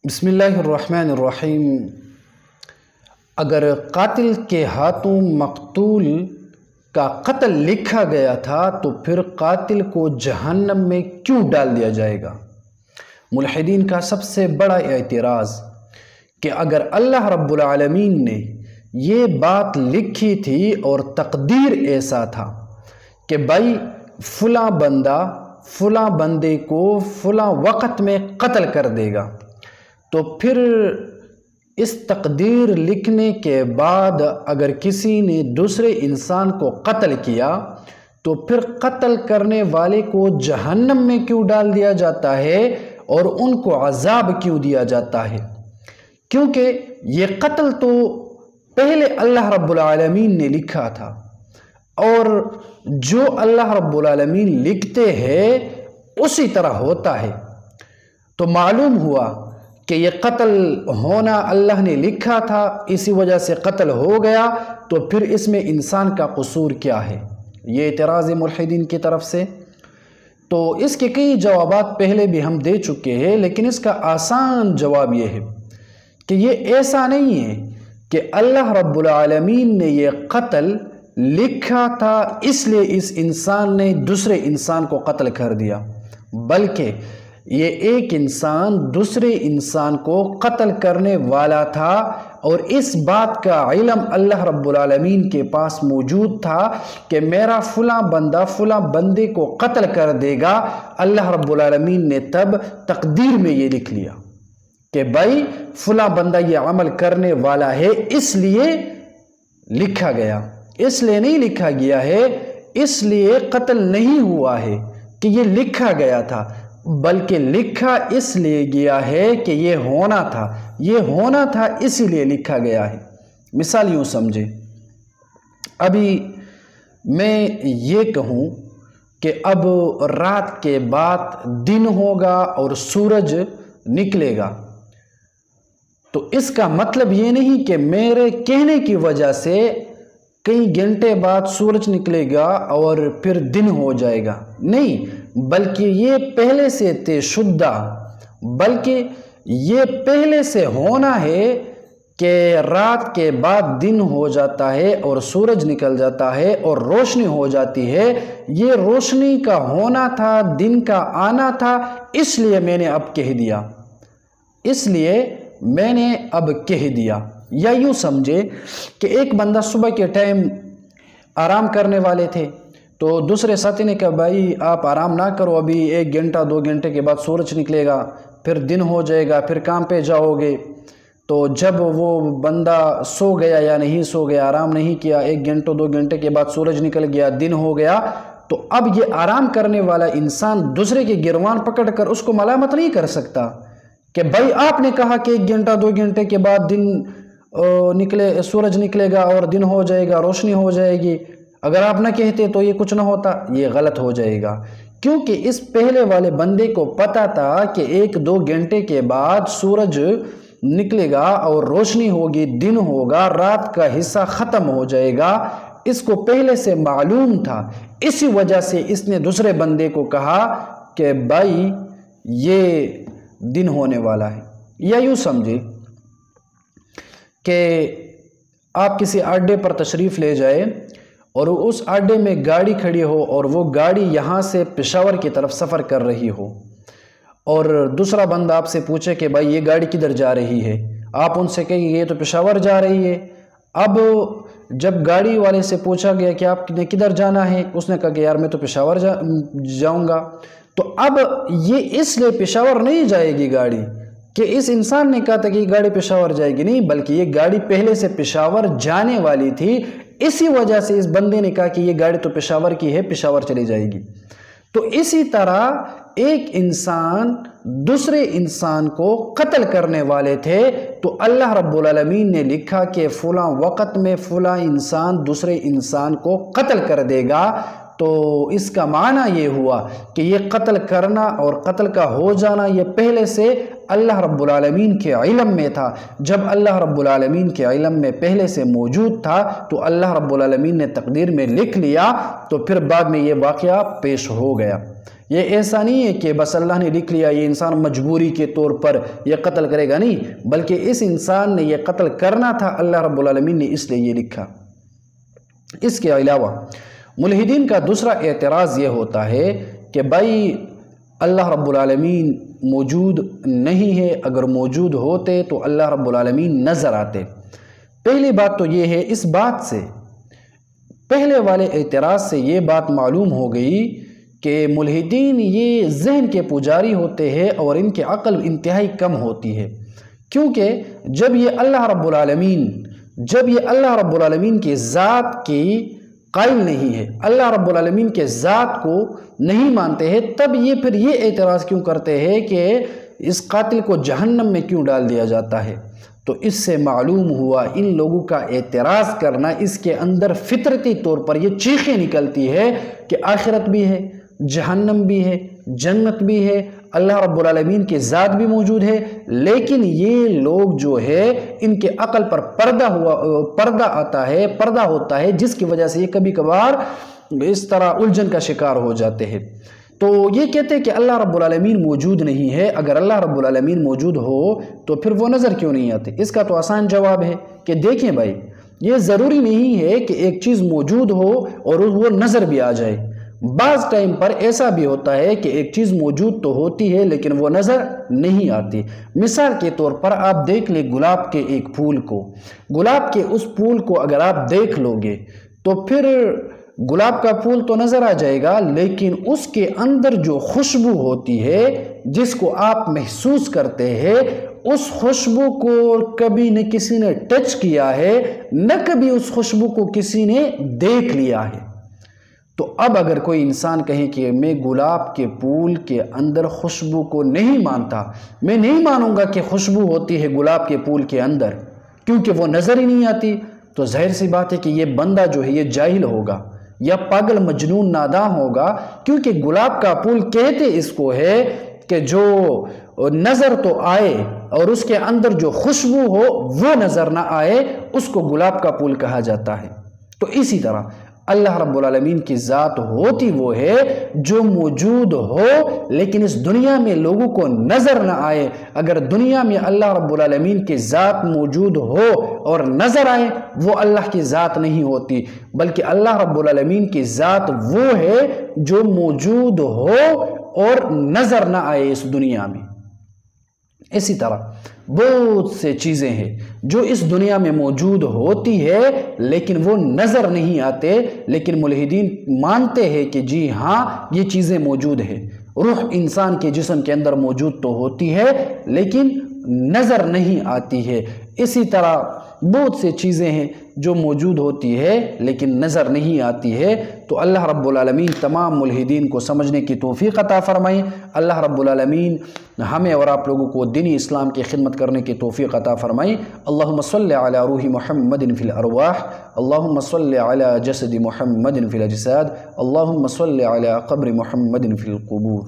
بسم اللہ الرحمن الرحیم۔ اگر قاتل کے ہاتھوں مقتول کا قتل لکھا گیا تھا تو پھر قاتل کو جہنم میں کیوں ڈال دیا جائے گا؟ ملحدین کا سب سے بڑا اعتراض کہ اگر اللہ رب العالمین نے یہ بات لکھی تھی اور تقدیر ایسا تھا کہ بھائی فلاں بندہ فلاں بندے کو فلاں وقت میں قتل کر دے گا، تو پھر اس تقدیر لکھنے کے بعد اگر کسی نے دوسرے انسان کو قتل کیا تو پھر قتل کرنے والے کو جہنم میں کیوں ڈال دیا جاتا ہے اور ان کو عذاب کیوں دیا جاتا ہے؟ کیونکہ یہ قتل تو پہلے اللہ رب العالمین نے لکھا تھا، اور جو اللہ رب العالمین لکھتے ہیں اسی طرح ہوتا ہے۔ تو معلوم ہوا کہ یہ قتل ہونا اللہ نے لکھا تھا، اسی وجہ سے قتل ہو گیا، تو پھر اس میں انسان کا قصور کیا ہے؟ یہ اعتراض ملحدین کی طرف سے۔ تو اس کے کئی جوابات پہلے بھی ہم دے چکے ہیں، لیکن اس کا آسان جواب یہ ہے کہ یہ ایسا نہیں ہے کہ اللہ رب العالمین نے یہ قتل لکھا تھا اس لیے اس انسان نے دوسرے انسان کو قتل کر دیا، بلکہ یہ ایک انسان دوسرے انسان کو قتل کرنے والا تھا، اور اس بات کا علم اللہ رب العالمین کے پاس موجود تھا کہ میرا فلاں بندہ فلاں بندے کو قتل کر دے گا۔ اللہ رب العالمین نے تب تقدیر میں یہ لکھ لیا کہ بھائی فلاں بندہ یہ عمل کرنے والا ہے، اس لیے لکھا گیا، اس لیے نہیں لکھا گیا ہے، اس لیے قتل نہیں ہوا ہے کہ یہ لکھا گیا تھا، بلکہ لکھا اس لیے گیا ہے کہ یہ ہونا تھا اسی لیے لکھا گیا ہے۔ مثال یوں سمجھے، ابھی میں یہ کہوں کہ اب رات کے بعد دن ہوگا اور سورج نکلے گا، تو اس کا مطلب یہ نہیں کہ میرے کہنے کی وجہ سے کئی گھنٹے بعد سورج نکلے گا اور پھر دن ہو جائے گا، نہیں، بلکہ یہ پہلے سے طے شدہ، بلکہ یہ پہلے سے ہونا ہے کہ رات کے بعد دن ہو جاتا ہے اور سورج نکل جاتا ہے اور روشنی ہو جاتی ہے۔ یہ روشنی کا ہونا تھا، دن کا آنا تھا، اس لیے میں نے اب کہہ دیا، اس لیے میں نے اب کہہ دیا۔ یا یوں سمجھے کہ ایک بندہ صبح کے ٹائم آرام کرنے والے تھے، تو دوسرے ساتھی نے کہا بھائی آپ آرام نہ کرو، ابھی 1 گھنٹہ 2 گھنٹے کے بعد سورج نکلے گا، پھر دن ہو جائے گا، پھر کام پہ جاؤ گے۔ تو جب وہ بندہ سو گیا یا نہیں سو گیا، آرام نہیں کیا، 1 گھنٹے 2 گھنٹے کے بعد سورج نکل گیا، دن ہو گیا، تو اب یہ آرام کرنے والا انسان دوسرے کے گروان پکڑ کر اس کو ملامت نہیں کر سکتا کہ بھائی آپ نے کہا کہ 1 گھنٹہ 2 گھنٹے کے بعد سورج نکلے گا اور دن ہو جائے گا، روشنی ہو جائے گی، اگر آپ نہ کہتے تو یہ کچھ نہ ہوتا۔ یہ غلط ہو جائے گا، کیونکہ اس پہلے والے بندے کو پتا تھا کہ 1-2 گھنٹے کے بعد سورج نکلے گا اور روشنی ہوگی، دن ہوگا، رات کا حصہ ختم ہو جائے گا، اس کو پہلے سے معلوم تھا، اسی وجہ سے اس نے دوسرے بندے کو کہا کہ بھائی یہ دن ہونے والا ہے۔ یا یوں سمجھے کہ آپ کسی اڈے پر تشریف لے جائے اور اس اڈے میں گاڑی کھڑی ہو اور وہ گاڑی یہاں سے پشاور کی طرف سفر کر رہی ہو، اور دوسرا بندہ آپ سے پوچھے کہ بھائی یہ گاڑی کدھر جا رہی ہے، آپ ان سے کہیں یہ تو پشاور جا رہی ہے۔ اب جب گاڑی والے سے پوچھا گیا کہ آپ نے کدھر جانا ہے، اس نے کہا کہ یار میں تو پشاور جاؤں گا، تو اب یہ اس لیے پشاور نہیں جائے گی گاڑی کہ اس انسان نے کہا تھا کہ یہ گاڑی پشاور جائے گی، نہیں، بلکہ یہ گاڑی پہلے سے پشاور جانے والی تھی، اسی وجہ سے اس بندے نے کہا کہ یہ گاڑی تو پشاور کی ہے، پشاور چلی جائے گی۔ تو اسی طرح ایک انسان دوسرے انسان کو قتل کرنے والے تھے، تو اللہ رب العالمین نے لکھا کہ فلاں وقت میں فلاں انسان دوسرے انسان کو قتل کر دے گا، تو اس کا معنی یہ ہوا کہ یہ قتل کرنا اور قتل کا ہو جانا یہ پہلے سے اللہ رب العالمین کے علم میں تھا۔ جب اللہ رب العالمین کے علم میں پہلے سے موجود تھا تو اللہ رب العالمین نے تقدیر میں لکھ لیا، تو پھر بعد میں یہ واقعہ پیش ہو گیا۔ یہ ایسا نہیں ہے کہ بس اللہ نے لکھ لیا یہ انسان مجبوری کے طور پر یہ قتل کرے گا، نہیں، بلکہ اس انسان نے یہ قتل کرنا تھا، اللہ رب العالمین نے اس لیے یہ لکھا۔ اس کے علاوہ ملحدین کا دوسرا اعتراض یہ ہوتا ہے کہ بھائی اللہ رب العالمین موجود نہیں ہے، اگر موجود ہوتے تو اللہ رب العالمین نظر آتے۔ پہلی بات تو یہ ہے، اس بات سے پہلے والے اعتراض سے یہ بات معلوم ہو گئی کہ ملحدین یہ ذہن کے پجاری ہوتے ہیں اور ان کی عقل انتہائی کم ہوتی ہے، کیونکہ جب یہ اللہ رب العالمین کی ذات کی قائل نہیں ہے، اللہ رب العالمین کے ذات کو نہیں مانتے ہیں، تب یہ پھر یہ اعتراض کیوں کرتے ہیں کہ اس قاتل کو جہنم میں کیوں ڈال دیا جاتا ہے؟ تو اس سے معلوم ہوا ان لوگوں کا اعتراض کرنا، اس کے اندر فطرتی طور پر یہ چیخیں نکلتی ہے کہ آخرت بھی ہے، جہنم بھی ہے، جنت بھی ہے، اللہ رب العالمین کی ذات بھی موجود ہے، لیکن یہ لوگ جو ہے ان کے عقل پر پردہ ہوتا ہے، جس کی وجہ سے یہ کبھی کبھار اس طرح الجھن کا شکار ہو جاتے ہیں۔ تو یہ کہتے ہیں کہ اللہ رب العالمین موجود نہیں ہے، اگر اللہ رب العالمین موجود ہو تو پھر وہ نظر کیوں نہیں آتے؟ اس کا تو آسان جواب ہے کہ دیکھیں بھائی، یہ ضروری نہیں ہے کہ ایک چیز موجود ہو اور وہ نظر بھی آ جائے۔ بعض ٹائم پر ایسا بھی ہوتا ہے کہ ایک چیز موجود تو ہوتی ہے لیکن وہ نظر نہیں آتی۔ مثال کے طور پر آپ دیکھ لیں گلاب کے ایک پھول کو، گلاب کے اس پھول کو اگر آپ دیکھ لو گے تو پھر گلاب کا پھول تو نظر آ جائے گا، لیکن اس کے اندر جو خوشبو ہوتی ہے جس کو آپ محسوس کرتے ہیں، اس خوشبو کو کبھی نہ کسی نے ٹچ کیا ہے، نہ کبھی اس خوشبو کو کسی نے دیکھ لیا ہے۔ تو اب اگر کوئی انسان کہے کہ میں گلاب کے پھول کے اندر خوشبو کو نہیں مانتا، میں نہیں مانوں گا کہ خوشبو ہوتی ہے گلاب کے پھول کے اندر کیونکہ وہ نظر ہی نہیں آتی، تو ظاہر سی بات ہے کہ یہ بندہ جو ہے یہ جاہل ہوگا یا پاگل مجنون ناداں ہوگا، کیونکہ گلاب کا پھول کہتے اس کو ہے کہ جو نظر تو آئے اور اس کے اندر جو خوشبو ہو وہ نظر نہ آئے، اس کو گلاب کا پھول کہا جاتا ہے۔ تو اسی طرح اللہ رب العالمین کی ذات ہوتی وہ ہے جو موجود ہو لیکن اس دنیا میں لوگوں کو نظر نہ آئے۔ اگر دنیا میں اللہ رب العالمین کی ذات موجود ہو اور نظر آئے، وہ اللہ کی ذات نہیں ہوتی، بلکہ اللہ رب العالمین کی ذات وہ ہے جو موجود ہو اور نظر نہ آئے اس دنیا میں۔ اسی طرح بہت سے چیزیں ہیں جو اس دنیا میں موجود ہوتی ہے لیکن وہ نظر نہیں آتے، لیکن ملحدین مانتے ہیں کہ جی ہاں یہ چیزیں موجود ہیں۔ روح انسان کے جسم کے اندر موجود تو ہوتی ہے لیکن نظر نہیں آتی ہے۔ اسی طرح بہت سے چیزیں ہیں جو موجود ہوتی ہے لیکن نظر نہیں آتی ہے۔ تو اللہ رب العالمین تمام ملحدین کو سمجھنے کی توفیق عطا فرمائیں۔ اللہ رب العالمین ہمیں اور آپ لوگوں کو دینی اسلام کی خدمت کرنے کی توفیق عطا فرمائیں۔ اللہم صلی علی روح محمد فی الارواح، اللہم صلی علی جسد محمد فی الاجساد، اللہم صلی علی قبر محمد فی القبور۔